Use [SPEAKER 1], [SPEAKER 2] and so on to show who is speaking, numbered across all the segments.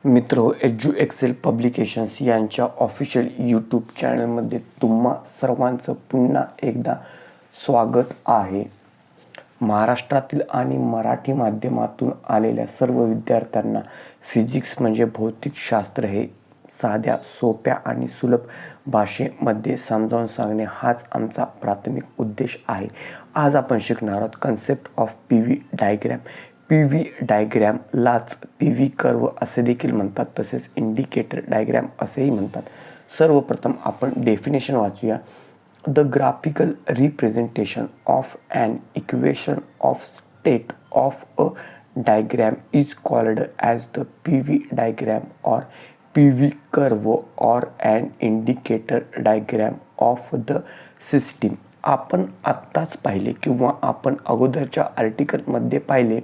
[SPEAKER 1] मित्रो, edu Excel publications यांच्या official YouTube चॅनलमध्ये तुम्हा सर्वांचं पुन्हा एकदा स्वागत आहे. महाराष्ट्रातील आणि मराठी माध्यमातून आलेल्या सर्व विद्यार्थ्यांना फिजिक्स म्हणजे भौतिकशास्त्र हे साध्या, सोप्या आणि सुलभ भाषेमध्ये समजावून सांगणे हाच आमचा प्राथमिक उद्देश आहे. आज आपण शिकणार आहोत concept of P V diagram. P V डायग्रॅमलाच पी व्ही कर्व असे देखील म्हणतात, तसेच इंडिकेटर डायग्रॅम असेही म्हणतात. सर्वप्रथम आपण डेफिनेशन वाचूया. The graphical representation of an equation of state of a diagram is called as the P V diagram or P V curve or an indicator diagram of the system. आपण आत्ताच पाहिले किंवा आपण अगोदरच्या आर्टिकलमध्ये पाहिले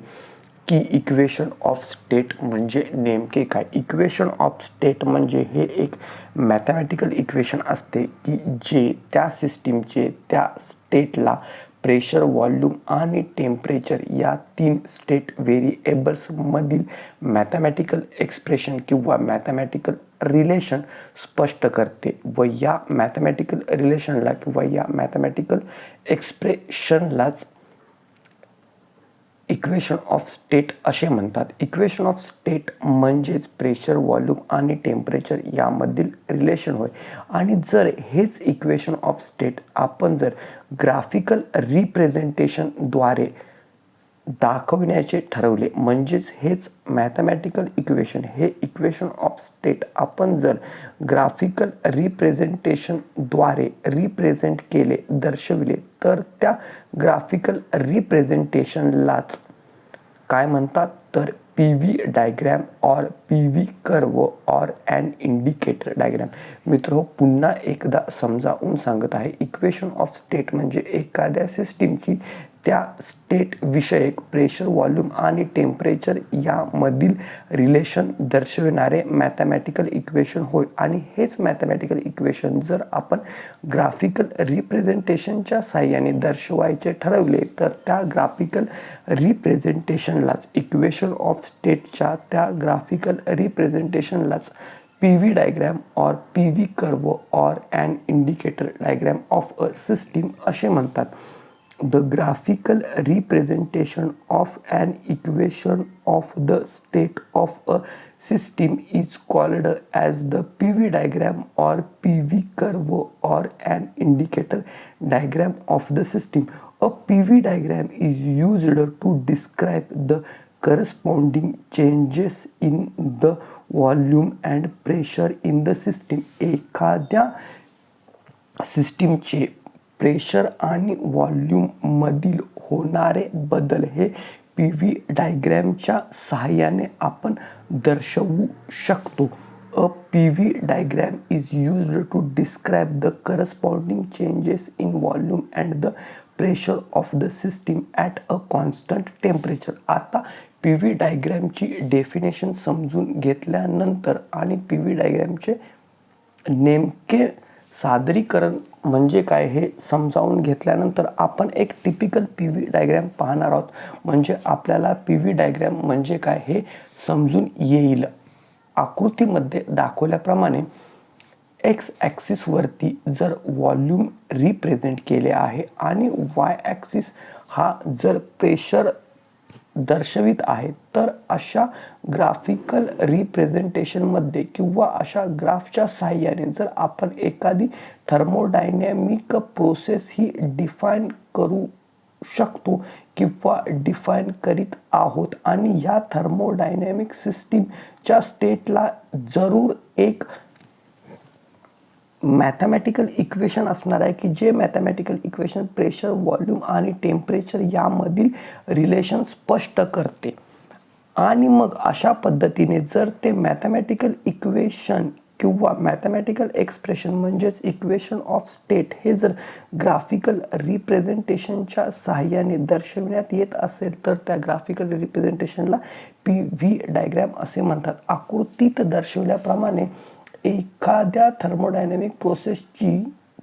[SPEAKER 1] की इक्वेशन ऑफ स्टेट म्हणजे नेमके काय. इक्वेशन ऑफ स्टेट म्हणजे हे एक मॅथमॅटिकल इक्वेशन असते की जे त्या सिस्टीमचे त्या स्टेटला प्रेशर, व्हॉल्यूम आणि टेम्परेचर या 3 स्टेट व्हेरिएबल्समधील मॅथमॅटिकल एक्सप्रेशन किंवा मॅथमॅटिकल रिलेशन स्पष्ट करते व या मॅथमॅटिकल रिलेशनला किंवा या मॅथमॅटिकल एक्सप्रेशनलाच इक्वेशन ऑफ स्टेट असे म्हणतात. इक्वेशन ऑफ स्टेट म्हणजेच प्रेशर, व्हॉल्यूम आणि टेम्परेचर यामधील रिलेशन होय. आणि जर हेच इक्वेशन ऑफ स्टेट आपण जर ग्राफिकल रिप्रेझेंटेशनद्वारे दाखवण्याचे ठरवले, म्हणजेच हेच मॅथमॅटिकल इक्वेशन, हे इक्वेशन ऑफ स्टेट आपण जर ग्राफिकल रिप्रेझेंटेशनद्वारे रिप्रेझेंट केले, दर्शविले, तर त्या ग्राफिकल रिप्रेझेंटेशनलाच काय म्हणतात तर P V diagram or P V curve or an indicator diagram. मित्र, पुन्हा एकदा समजावून सांगत आहे. इक्वेशन ऑफ स्टेट म्हणजे एखाद्या सिस्टीमची त्या स्टेट विषयक प्रेशर, व्हॉल्यूम आणि टेम्परेचर यामधील रिलेशन दर्शविणारे मॅथमॅटिकल इक्वेशन होय. आणि हेच मॅथमॅटिकल इक्वेशन जर आपण ग्राफिकल रिप्रेझेंटेशनच्या साहाय्याने दर्शवायचे ठरवले, तर त्या ग्राफिकल रिप्रेझेंटेशनलाच इक्वेशन ऑफ स्टेटच्या त्या ग्राफिकल रिप्रेझेंटेशनलाच P V diagram or P V curve or an indicator diagram of a system असे म्हणतात. The graphical representation of an equation of the state of a system is called as the PV diagram or PV curve or an indicator diagram of the system. A PV diagram is used to describe the corresponding changes in the volume and pressure in the system. एखाद्या सिस्टीमचे pressure आणि व्हॉल्यूममधील होणारे बदल हे P V डायग्रॅमच्या सहाय्याने आपण दर्शवू शकतो. A P V diagram is used to describe the corresponding changes in volume and the pressure of the system at a constant temperature. आता पी व्ही डायग्रॅमची डेफिनेशन समजून घेतल्यानंतर आणि पी व्ही डायग्रॅमचे नेमके सादरीकरण म्हणजे काय हे समजावून घेतल्यानंतर आपण एक टिपिकल पी व्ही डायग्रॅम पाहणार आहोत. म्हणजे आपल्याला पी व्ही डायग्रॅम म्हणजे काय हे समजून येईल. आकृतीमध्ये दाखवल्याप्रमाणे एक्स ॲक्सिसवरती जर व्हॉल्यूम रिप्रेझेंट केले आहे आणि वाय ॲक्सिस हा जर प्रेशर दर्शवित आहे, तर अशा ग्राफिकल रिप्रेझेंटेशनमध्ये किंवा अशा ग्राफच्या साहाय्याने जर आपण एखादी थर्मोडायनॅमिक प्रोसेस ही डिफाईन करू शकतो किंवा डिफाईन करीत आहोत. आणि ह्या थर्मोडायनॅमिक सिस्टीमच्या स्टेटला जरूर एक मॅथमॅटिकल इक्वेशन असणार आहे की जे मॅथमॅटिकल इक्वेशन प्रेशर, व्हॉल्यूम आणि टेम्परेचर यामधील रिलेशन स्पष्ट करते. आणि मग अशा पद्धतीने जर ते मॅथमॅटिकल इक्वेशन किंवा मॅथमॅटिकल एक्सप्रेशन म्हणजेच इक्वेशन ऑफ स्टेट हे जर ग्राफिकल रिप्रेझेंटेशनच्या सहाय्याने दर्शविण्यात येत असेल, तर त्या ग्राफिकल रिप्रेझेंटेशनला पी व्ही डायग्रॅम असे म्हणतात. आकृतीत दर्शवल्याप्रमाणे एखाद्या थर्मोडायनॅमिक प्रोसेसची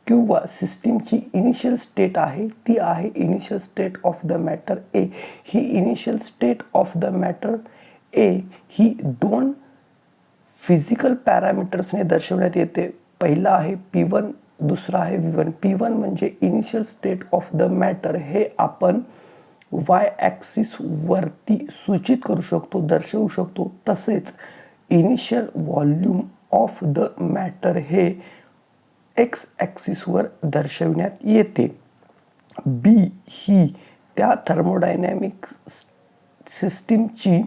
[SPEAKER 1] किंवा सिस्टीमची इनिशियल स्टेट आहे ती आहे initial state of the matter A. ही initial state of the matter A ही 2 फिजिकल पॅरामीटर्सने दर्शवण्यात येते. पहिला आहे P1, दुसरा आहे V1. P1 म्हणजे initial state of the matter, हे आपण वाय ॲक्सिस वरती सूचित करू शकतो, दर्शवू शकतो. तसेच initial volume of the matter हे एक्स ॲक्सिसवर दर्शवण्यात येते. बी ही त्या थर्मोडायनॅमिक सिस्टीमची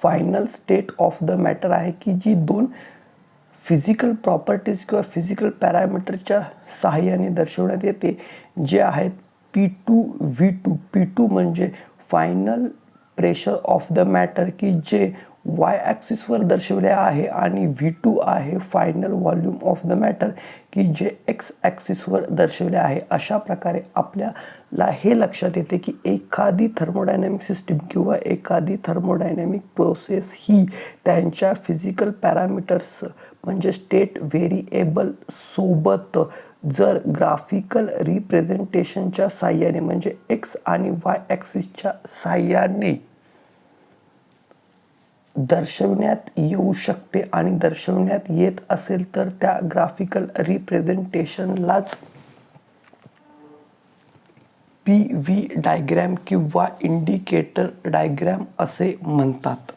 [SPEAKER 1] final state of the matter आहे की जी दोन फिजिकल प्रॉपर्टीज किंवा फिजिकल पॅरामीटरच्या सहाय्याने दर्शवण्यात येते, जे आहेत P2 V2. P2 म्हणजे final pressure of the matter की जे वाय ॲक्सिसवर दर्शवले आहे, आणि V2 आहे final volume of the matter की जे एक्स ॲक्सिसवर दर्शवले आहे. अशा प्रकारे आपल्याला हे लक्षात येते की एखादी थर्मोडायनॅमिक सिस्टीम किंवा एखादी थर्मोडायनॅमिक प्रोसेस ही त्यांच्या फिजिकल पॅरामीटर्स म्हणजे स्टेट व्हेरिएबल सोबत जर ग्राफिकल रिप्रेझेंटेशनच्या साहाय्याने म्हणजे एक्स आणि वाय ॲक्सिसच्या साहाय्याने दर्शवण्यात येऊ शकते, आणि दर्शवण्यात येत असेल तर त्या ग्राफिकल रिप्रेझेंटेशनलाच PV डायग्रॅम किंवा इंडिकेटर डायग्रॅम असे म्हणतात.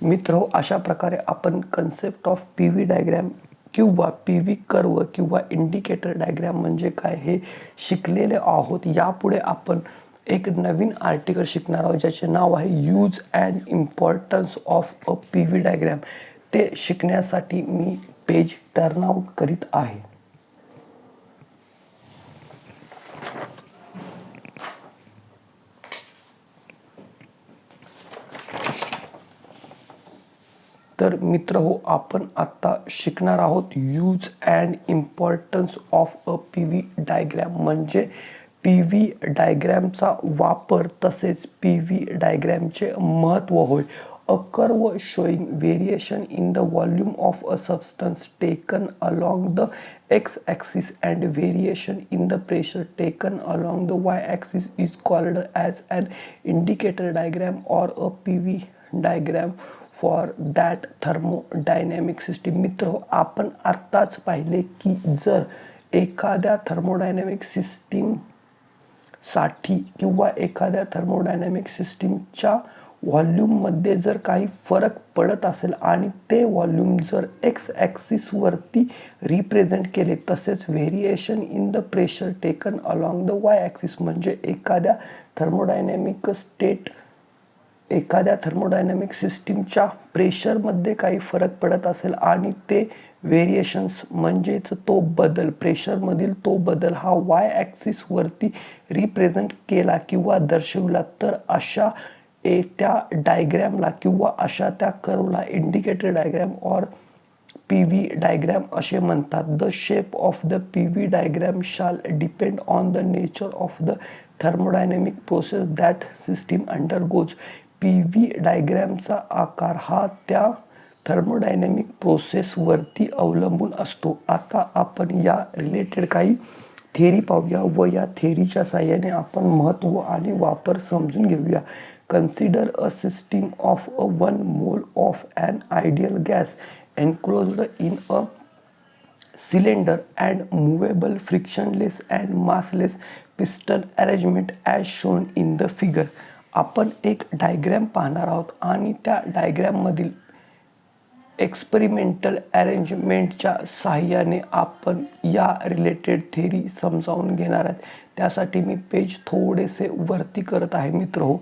[SPEAKER 1] मित्र, अशा प्रकारे आपण कन्सेप्ट ऑफ PV डायग्रॅम किंवा PV कर्व किंवा इंडिकेटर डायग्रॅम म्हणजे काय हे शिकलेले आहोत. यापुढे आपण एक नवीन आर्टिकल शिकणार आहोत ज्याचे नाव आहे use and importance of a PV diagram. ते शिकण्यासाठी मी पेज टर्न आउट करीत आहे. तर मित्र हो, आपण आता शिकणार आहोत use and importance of a PV diagram म्हणजे PV डायग्रॅमचा वापर, तसेच PV डायग्रॅमचे महत्त्व होय. A curve showing variation in the volume of a substance taken along the X axis and variation in the pressure taken along the Y axis is called as an indicator diagram or a PV diagram for that thermodynamic system. मित्र, आपण आत्ताच पाहिले की जर एखाद्या thermodynamic सिस्टीमसाठी किंवा एखाद्या थर्मोडायनॅमिक सिस्टीमच्या व्हॉल्यूममध्ये जर काही फरक पडत असेल आणि ते व्हॉल्यूम जर एक्स ॲक्सिसवरती रिप्रेझेंट केले, तसेच variation in the pressure taken along the Y axis म्हणजे एखाद्या थर्मोडायनॅमिक सिस्टीमच्या प्रेशरमध्ये काही फरक पडत असेल आणि ते व्हेरिएशन्स म्हणजेच तो बदल, प्रेशरमधील तो बदल हा वाय ॲक्सिसवरती रिप्रेझेंट केला किंवा दर्शवला, तर अशा त्या डायग्रॅमला किंवा अशा त्या कर्वला indicator diagram or PV diagram असे म्हणतात. The shape of the PV diagram shall depend on the nature of the thermodynamic process that system undergoes. PV डायग्रॅमचा आकार हा त्या थर्मोडायनॅमिक प्रोसेसवरती अवलंबून असतो. आता आपण या रिलेटेड काही थेरी पाहूया व या थेरीच्या साहाय्याने आपण महत्त्व आणि वापर समजून घेऊया. Consider a system of a 1 mole of an ideal gas enclosed in a cylinder and movable frictionless and massless piston arrangement as shown in the figure. आपण एक डायग्रॅम पाहणार आहोत आणि त्या डायग्रॅममधील एक्सपेरिमेंटल अरेंजमेंटच्या साहाय्याने आपण या रिलेटेड थेरी समजावून घेणार आहेत. त्यासाठी मी पेज थोडेसे वरती करत आहे मित्र हो.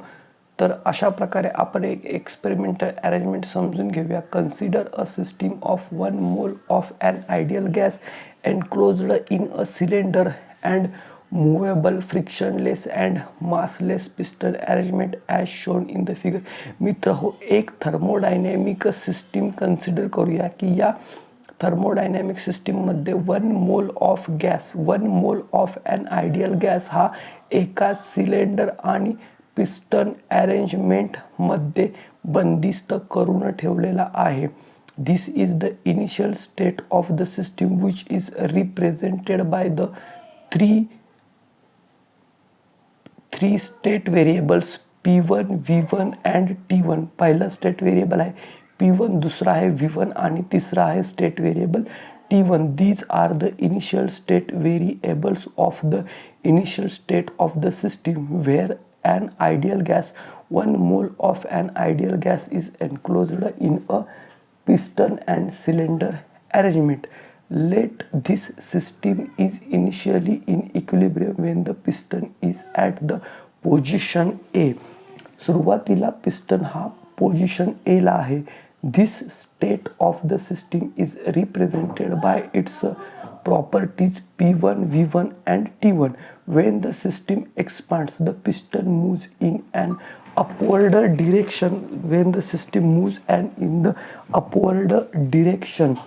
[SPEAKER 1] तर अशा प्रकारे आपण एक एक्सपेरिमेंटल अरेंजमेंट समजून घेऊया. Consider a system of 1 mole of an ideal gas enclosed in a cylinder and movable frictionless and massless piston arrangement as shown in the figure. मित्र हो, एक थर्मोडायनॅमिक सिस्टीम कन्सिडर करूया की या थर्मोडायनॅमिक सिस्टीममध्ये 1 mole of gas, 1 mole of an ideal gas हा एका cylinder आणि पिस्टन अरेंजमेंटमध्ये बंदिस्त करून ठेवलेला आहे. This is the initial state of the system which is represented by the three state variables P1, V1 and T1. पहिला state variable आहे P1, दुसरा आहे V1 आणि तिसरा आहे state variable T1. These are the initial state variables of the initial state of the system where an ideal gas, 1 mole of an ideal gas is enclosed in a piston and cylinder arrangement. Let this system is initially in equilibrium when the piston is at the position A. सुरुवातीला piston हा position A ला आहे. This state of the system is represented by its properties P1, V1 and T1. When the system expands, the piston moves in an upward direction. When the system moves and in the upward direction.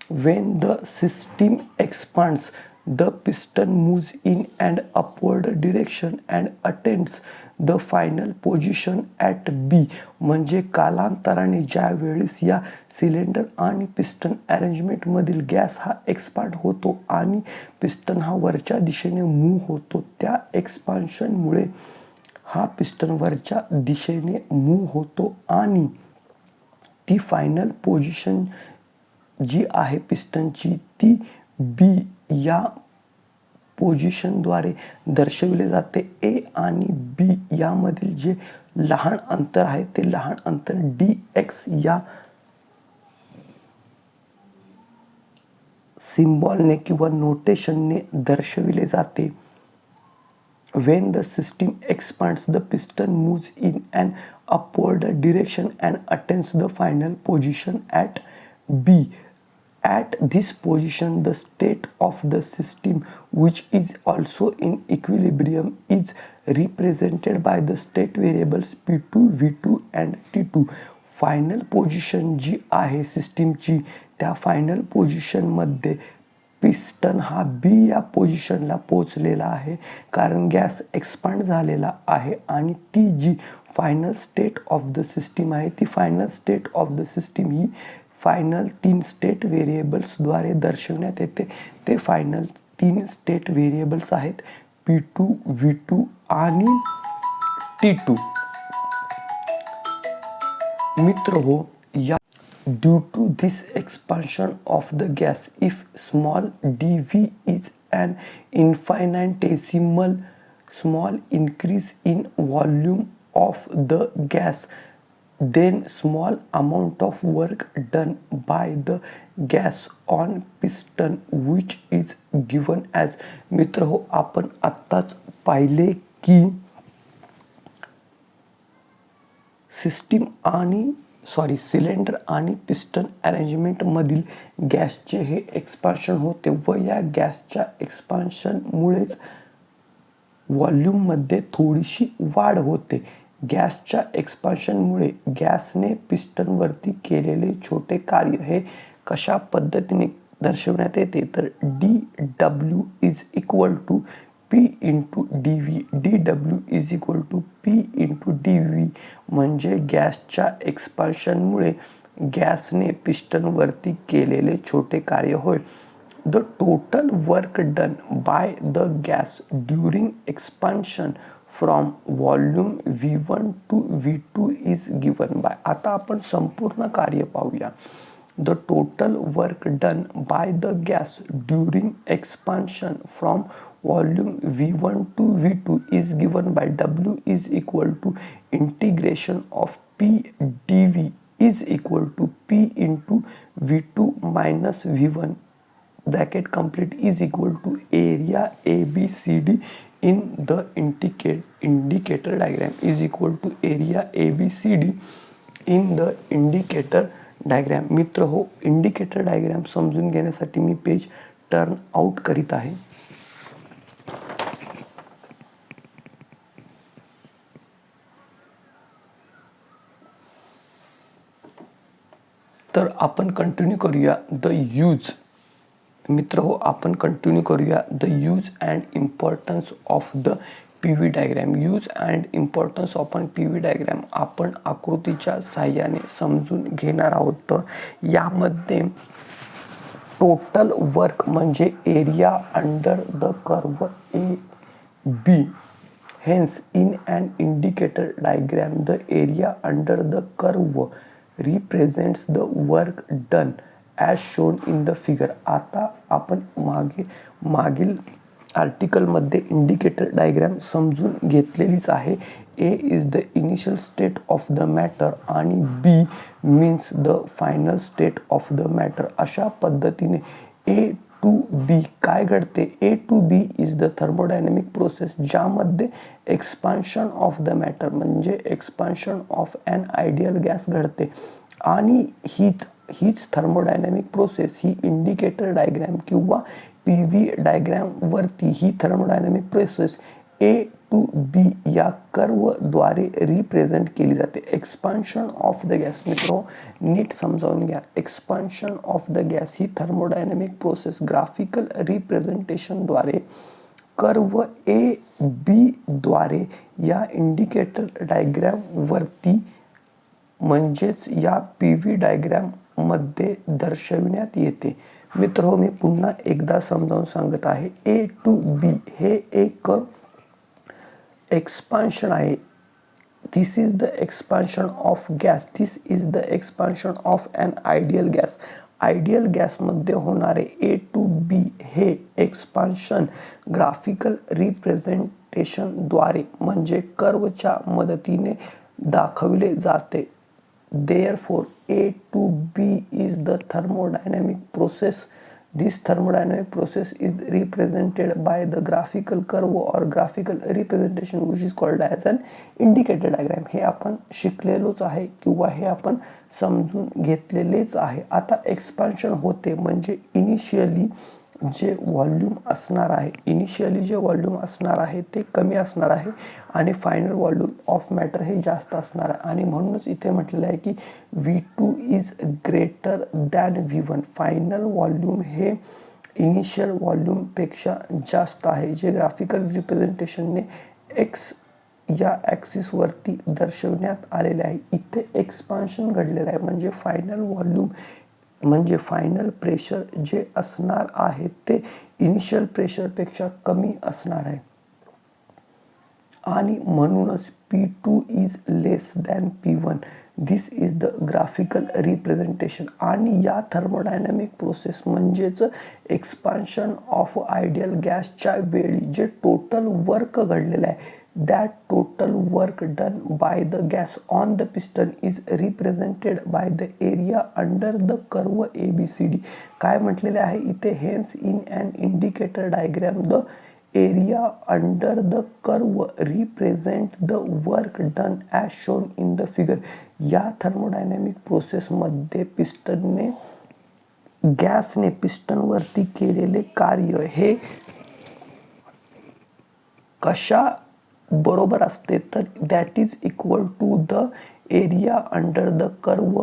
[SPEAKER 1] When the system expands, the piston moves in an upward direction and attains the final position at B. म्हणजे कालांतराने ज्या वेळेस या cylinder आणि piston अरेंजमेंटमधील gas हा expand होतो आणि पिस्टन हा वरच्या दिशेने मूव्ह होतो, त्या एक्सपान्शनमुळे हा पिस्टन वरच्या दिशेने मूव्ह होतो आणि ती फायनल पोझिशन जी आहे पिस्टनची ती बी या पोझिशनद्वारे दर्शविले जाते. ए आणि बी यामधील जे लहान अंतर आहे ते लहान अंतर dx या सिम्बॉलने किंवा नोटेशनने दर्शविले जाते. When the system expands, the piston moves in an upward direction and attains the final position at B. At this position, the state of the system, which is also in equilibrium, is represented by the state variables P2, V2 and T2. Final position जी आहे सिस्टीमची, त्या final पोझिशनमध्ये piston हा बी या पोझिशनला पोचलेला आहे कारण गॅस एक्सपांड झालेला आहे आणि ती जी final state of the system आहे ती final state of the system ही फायनल 3 स्टेट व्हेरिएबल्सद्वारे दर्शवण्यात येते. ते फायनल 3 स्टेट व्हेरिएबल्स आहेत P2, V2 आणि T2. मित्र हो, या due to this expansion of the gas, if small dv is an infinitesimal small increase in volume of the gas, then small amount of work done by the gas on piston which is given as. मित्र हो, आपण आत्ताच पाहिले की system आणि cylinder आणि piston अरेंजमेंटमधील गॅसचे हे एक्सपान्शन होते व या गॅसच्या एक्सपान्शनमुळेच व्हॉल्यूममध्ये थोडीशी वाढ होते. गॅसच्या एक्सपान्शनमुळे गॅसने पिस्टनवरती केलेले छोटे कार्य हे कशा पद्धतीने दर्शवण्यात येते तर dw is equal to P into dv. dw is equal to P into dv म्हणजे गॅसच्या एक्सपान्शनमुळे गॅसने पिस्टनवरती केलेले छोटे कार्य होय. The total work done by the gas during expansion from volume V1 to V2 is given by. आता आपण संपूर्ण कार्य पाहूया. The total work done by the gas during expansion from volume V1 to V2 is given by W is equal to integration of P dV is equal to P into V2 minus V1 bracket complete is equal to area ABCD in the indicator diagram is equal to area ABCD in the indicator diagram. मित्र हो, indicator diagram समजून घेण्यासाठी मी page turn out करीत आहे. तर आपण continue करूया the use. मित्र हो, आपण कंटिन्यू करूया the use and importance of the PV diagram. Use and importance of PV diagram आपण आकृतीच्या साहाय्याने समजून घेणार आहोत. तर यामध्ये टोटल वर्क म्हणजे area under the curve AB. Hence in an indicator diagram the area under the curve represents the work done as shown in the figure. आता आपण मागील आर्टिकलमध्ये इंडिकेटर डायग्रॅम समजून घेतलेलीच आहे. A is the initial state of the matter आणि B means the final state of the matter. अशा पद्धतीने ए टू बी काय घडते. A to B is the thermodynamic process ज्यामध्ये एक्सपान्शन ऑफ द मॅटर म्हणजे expansion of an ideal gas घडते. आणि हीच थर्मोडायनॅमिक प्रोसेस ही इंडिकेटर डायग्रॅम किंवा पी व्ही डायग्रॅमवरती ही thermodynamic process A to B या कर्वद्वारे रिप्रेझेंट केली जाते. एक्सपान्शन ऑफ द गॅस मित्रो नीट समजावून घ्या. एक्सपान्शन ऑफ द गॅस ही थर्मोडायनॅमिक प्रोसेस ग्राफिकल रिप्रेझेंटेशनद्वारे कर्व ए बी द्वारे या इंडिकेटर डायग्रॅमवरती म्हणजेच या पी व्ही डायग्रॅममध्ये दर्शविण्यात येते. मित्र मी पुन्हा एकदा समजावून सांगत आहे. ए टू बी हे एक एक्सपान्शन आहे. This is the expansion of gas. This is the expansion of an ideal gas. Ideal गॅसमध्ये होणारे ए टू बी हे एक्सपान्शन ग्राफिकल रिप्रेझेंटेशनद्वारे म्हणजे कर्वच्या मदतीने दाखविले जाते. Therefore, A to B is the thermodynamic process. This thermodynamic process is represented by the graphical curve or graphical representation which is called as an indicator diagram. हे आपण शिकलेलोच आहे किंवा हे आपण समजून घेतलेलेच आहे. आता एक्सपान्शन होते म्हणजे इनिशियली जे व्हॉल्यूम असणार आहे ते कमी असणार आहे आणि फायनल व्हॉल्यूम ऑफ मॅटर हे जास्त असणार आहे. आणि म्हणूनच इथे म्हटलेलं आहे की V2 is greater than V1. Final volume हे इनिशियल व्हॉल्यूमपेक्षा जास्त आहे जे ग्राफिकल रिप्रेझेंटेशनने एक्स या ॲक्सिसवरती दर्शवण्यात आलेले आहे. इथे एक्सपान्शन घडलेलं आहे म्हणजे फायनल व्हॉल्यूम म्हणजे फायनल प्रेशर जे असणार आहे ते इनिशियल प्रेशरपेक्षा कमी असणार आहे. आणि म्हणूनच P2 is less than P1. This is the graphical representation. आणि या थर्मोडायनॅमिक प्रोसेस म्हणजेच एक्सपान्शन ऑफ आयडियल गॅसच्या वेळी जे टोटल वर्क घडलेलं आहे that total work done by the gas on the piston is represented by the area under the curve ABCD. काय म्हटलेले आहे इथे hence in an indicator diagram the area under the curve represent the work done as shown in the figure. या thermodynamic प्रोसेसमध्ये गॅसने पिस्टनवरती केलेले कार्य हे कशा बरोबर असते तर that is equal to the area under the curve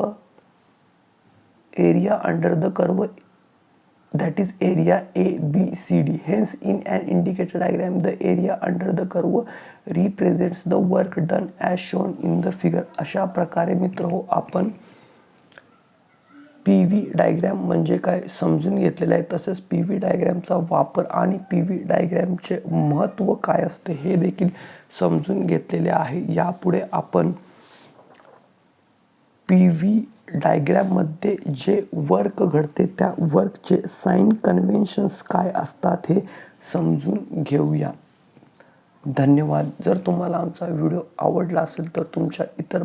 [SPEAKER 1] that is area ABCD. Hence in an indicator diagram the area under the curve represents the work done as shown in the figure. अशा प्रकारे मित्र हो आपण P V diagram म्हणजे काय समजून घेतलेलं आहे. तसंच पी व्ही डायग्रॅमचा वापर आणि पी व्ही डायग्रॅमचे महत्त्व काय असते हे देखील समजून घेतलेले आहे. यापुढे आपण पी व्ही डायग्रॅममध्ये जे वर्क घडते त्या वर्कचे साइन कन्व्हेन्शन्स काय असतात हे समजून घेऊया. धन्यवाद. जर तुम्हाला आमचा व्हिडिओ आवडला असेल तर तुमच्या इतर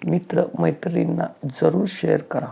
[SPEAKER 1] मित्र मैत्रिणींना जरूर शेअर करा.